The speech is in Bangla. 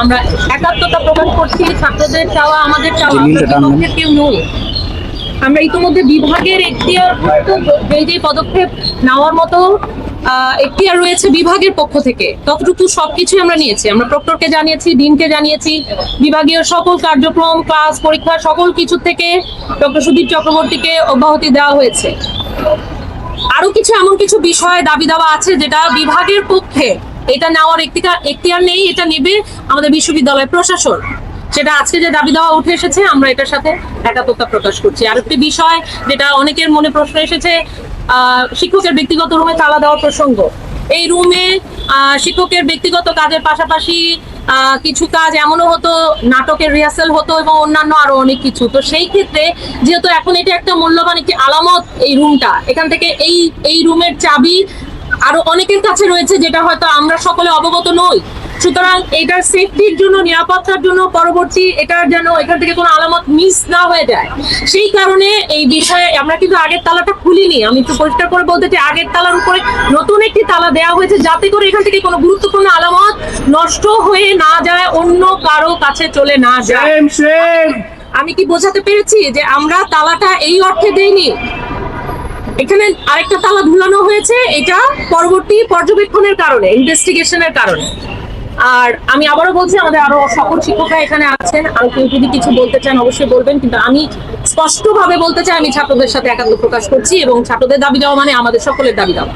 আমরা একাত্মতা প্রকাশ করছি, ছাত্রদের চাওয়া আমাদের চাওয়া, আমরা কেউ নই। আমরা ইতিমধ্যে বিভাগের যে পদক্ষেপ নেওয়ার মতো এখতিয়ার রয়েছে বিভাগের পক্ষ থেকে, ততটুকু সবকিছু আমরা নিয়েছি। আমরা প্রক্টরকে জানিয়েছি, ডিনকে জানিয়েছি, বিভাগীয় সকল কার্যক্রম, ক্লাস, পরীক্ষা সকল কিছু থেকে ডক্টর সুদীপ চক্রবর্তীকে অব্যাহতি দেওয়া হয়েছে। আরো কিছু এমন কিছু বিষয় দাবি দেওয়া আছে যেটা বিভাগের পক্ষে এটা নেওয়ার এখতিয়ার নেই, এটা নেবে আমাদের বিশ্ববিদ্যালয় প্রশাসন। সেটা আজকে যে দাবি দেওয়া উঠে এসেছে, আমরা এটার সাথে একাত্মতা প্রকাশ করছি। আরেকটি বিষয় যেটা অনেকের মনে প্রশ্ন এসেছে, শিক্ষকের ব্যক্তিগত রুমে তালা দেওয়ার প্রসঙ্গ। এই রুমে শিক্ষকের ব্যক্তিগত কাজের পাশাপাশি কিছু কাজ এমনও হতো, নাটকের রিহার্সাল হতো এবং অন্যান্য আরো অনেক কিছু। তো সেই ক্ষেত্রে যেহেতু এখন এটা একটা মূল্যবান একটি আলামত, এই রুমটা, এখান থেকে এই রুমের চাবি আরো অনেকের কাছে রয়েছে যেটা হয়তো আমরা সকলে অবগত নই। সুতরাং এটার সেফটির জন্য, নিরাপত্তার জন্য, পরবর্তী এটার যেন এখান থেকে কোনো আলামত মিস না হয়ে যায়, সেই কারণে এই বিষয়ে আমরা কিন্তু আগের তালাটা খুলিনি। আমি একটু পরিষ্কার করে বলতে চাই, আগের তালার উপরে নতুন একটি তালা দেওয়া হয়েছে যাতে করে এখান থেকে কোনো গুরুত্বপূর্ণ আলামত নষ্ট হয়ে না যায়, অন্য কারো কাছে চলে না যায়। আমি কি বোঝাতে পেরেছি যে আমরা তালাটা এই অর্থে দেইনি? এখানে আরেকটা তালা ঝুলানো হয়েছে, এটা পরবর্তী পর্যবেক্ষণের কারণে, ইনভেস্টিগেশনের কারণে। আর আমি আবারও বলছি, আমাদের আরো সকল শিক্ষকরা এখানে আছেন, আর কেউ যদি কিছু বলতে চান অবশ্যই বলবেন, কিন্তু আমি স্পষ্টভাবে বলতে চাই, আমি ছাত্রদের সাথে একাত্ম প্রকাশ করছি এবং ছাত্রদের দাবি দেওয়া মানে আমাদের সকলের দাবি দেওয়া।